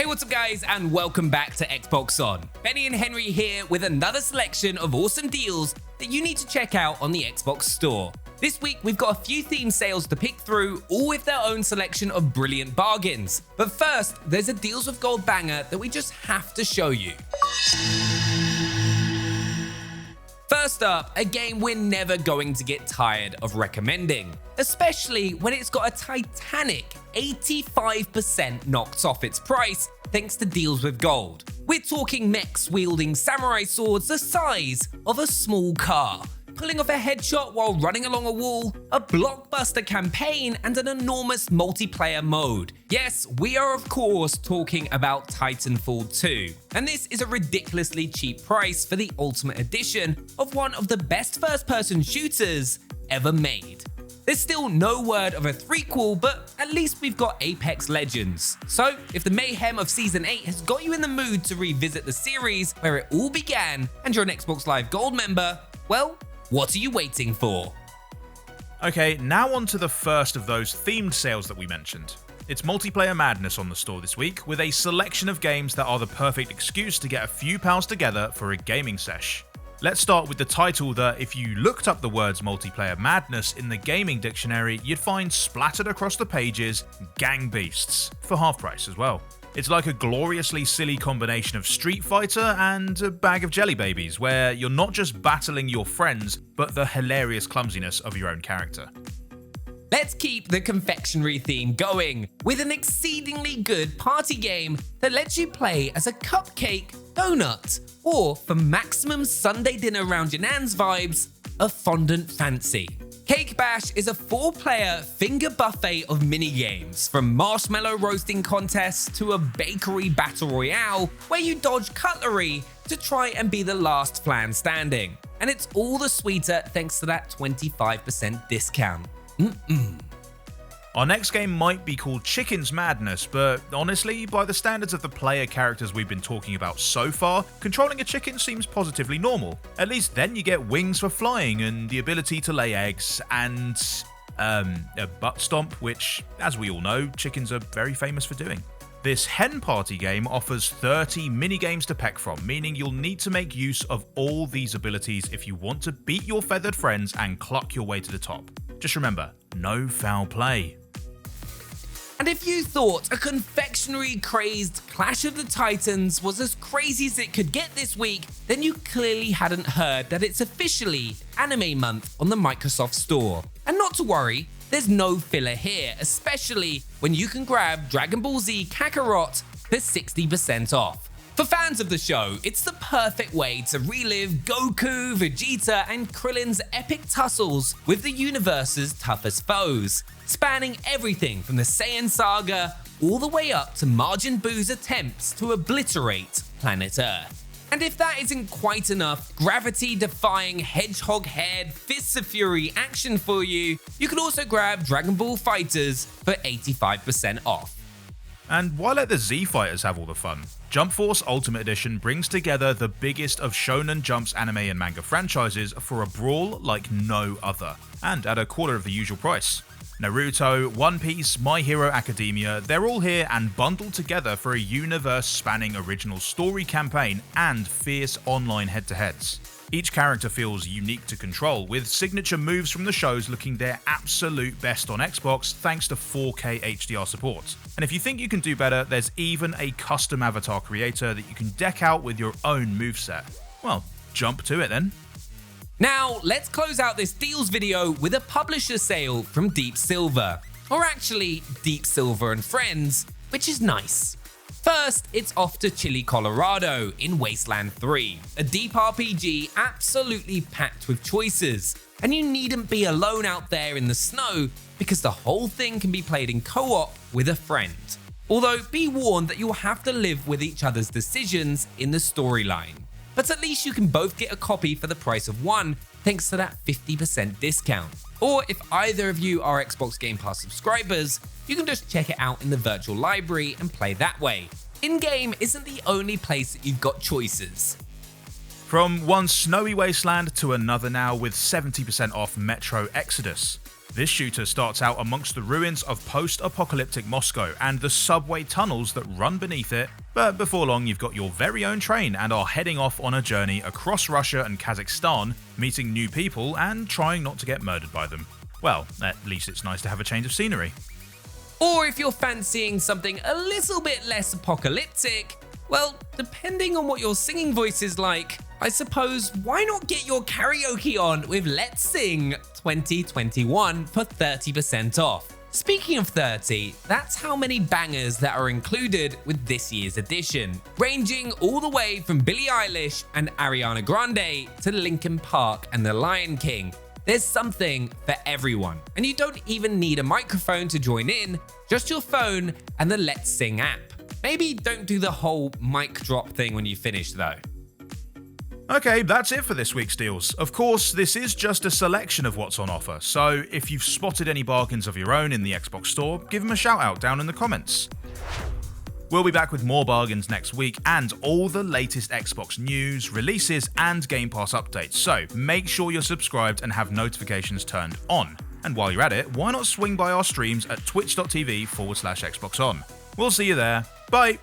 Hey, what's up guys, and welcome back to Xbox On. Benny and Henry here with another selection of awesome deals that you need to check out on the Xbox Store. This week we've got a few theme sales to pick through, all with their own selection of brilliant bargains. But first, there's a Deals with Gold banger that we just have to show you. First up, a game we're never going to get tired of recommending, especially when it's got a titanic 85% knocked off its price thanks to Deals with Gold. We're talking mechs wielding samurai swords the size of a small car, pulling off a headshot while running along a wall, a blockbuster campaign, and an enormous multiplayer mode. Yes, we are of course talking about Titanfall 2, and this is a ridiculously cheap price for the Ultimate Edition of one of the best first-person shooters ever made. There's still no word of a threequel, but at least we've got Apex Legends. So if the mayhem of Season 8 has got you in the mood to revisit the series where it all began and you're an Xbox Live Gold member, well, what are you waiting for? Okay, now on to the first of those themed sales that we mentioned. It's multiplayer madness on the store this week, with a selection of games that are the perfect excuse to get a few pals together for a gaming sesh. Let's start with the title that, if you looked up the words multiplayer madness in the gaming dictionary, you'd find splattered across the pages Gang Beasts, for half price as well. It's like a gloriously silly combination of Street Fighter and a bag of jelly babies, where you're not just battling your friends, but the hilarious clumsiness of your own character. Let's keep the confectionery theme going with an exceedingly good party game that lets you play as a cupcake, donut, or for maximum Sunday dinner round your nan's vibes, a fondant fancy. Cake Bash is a 4-player finger buffet of minigames, from marshmallow roasting contests to a bakery battle royale where you dodge cutlery to try and be the last flan standing. And it's all the sweeter thanks to that 25% discount. Our next game might be called Chicken's Madness, but honestly, by the standards of the player characters we've been talking about so far, controlling a chicken seems positively normal. At least then you get wings for flying and the ability to lay eggs and a butt stomp, which, as we all know, chickens are very famous for doing. This hen party game offers 30 minigames to peck from, meaning you'll need to make use of all these abilities if you want to beat your feathered friends and cluck your way to the top. Just remember, no foul play. And if you thought a confectionery-crazed Clash of the Titans was as crazy as it could get this week, then you clearly hadn't heard that it's officially Anime Month on the Microsoft Store. And not to worry, there's no filler here, especially when you can grab Dragon Ball Z Kakarot for 60% off. For fans of the show, it's the perfect way to relive Goku, Vegeta, and Krillin's epic tussles with the universe's toughest foes, spanning everything from the Saiyan saga all the way up to Majin Buu's attempts to obliterate planet Earth. And if that isn't quite enough gravity-defying hedgehog-haired fists of fury action for you, you can also grab Dragon Ball FighterZ for 85% off. And why let the Z Fighters have all the fun? Jump Force Ultimate Edition brings together the biggest of Shonen Jump's anime and manga franchises for a brawl like no other, and at a quarter of the usual price. Naruto, One Piece, My Hero Academia, they're all here and bundled together for a universe-spanning original story campaign and fierce online head-to-heads. Each character feels unique to control, with signature moves from the shows looking their absolute best on Xbox thanks to 4K HDR support. And if you think you can do better, there's even a custom avatar creator that you can deck out with your own moveset. Well, jump to it then. Now, let's close out this deals video with a publisher sale from Deep Silver. Or actually, Deep Silver and Friends, which is nice. First, it's off to Chile, Colorado in Wasteland 3, a deep RPG absolutely packed with choices. And you needn't be alone out there in the snow, because the whole thing can be played in co-op with a friend. Although be warned that you'll have to live with each other's decisions in the storyline. But at least you can both get a copy for the price of one, thanks to that 50% discount. Or if either of you are Xbox Game Pass subscribers, you can just check it out in the virtual library and play that way. In-game isn't the only place that you've got choices. From one snowy wasteland to another now with 70% off Metro Exodus. This shooter starts out amongst the ruins of post-apocalyptic Moscow and the subway tunnels that run beneath it, but before long you've got your very own train and are heading off on a journey across Russia and Kazakhstan, meeting new people and trying not to get murdered by them. Well, at least it's nice to have a change of scenery. Or if you're fancying something a little bit less apocalyptic, well, depending on what your singing voice is like, I suppose why not get your karaoke on with Let's Sing 2021 for 30% off. Speaking of 30, that's how many bangers that are included with this year's edition, ranging all the way from Billie Eilish and Ariana Grande to Linkin Park and The Lion King. There's something for everyone, and you don't even need a microphone to join in, just your phone and the Let's Sing app. Maybe don't do the whole mic drop thing when you finish though. Okay, that's it for this week's deals. Of course, this is just a selection of what's on offer, so if you've spotted any bargains of your own in the Xbox Store, give them a shout out down in the comments. We'll be back with more bargains next week and all the latest Xbox news, releases, and Game Pass updates, so make sure you're subscribed and have notifications turned on. And while you're at it, why not swing by our streams at twitch.tv/XboxOn. We'll see you there. Bye!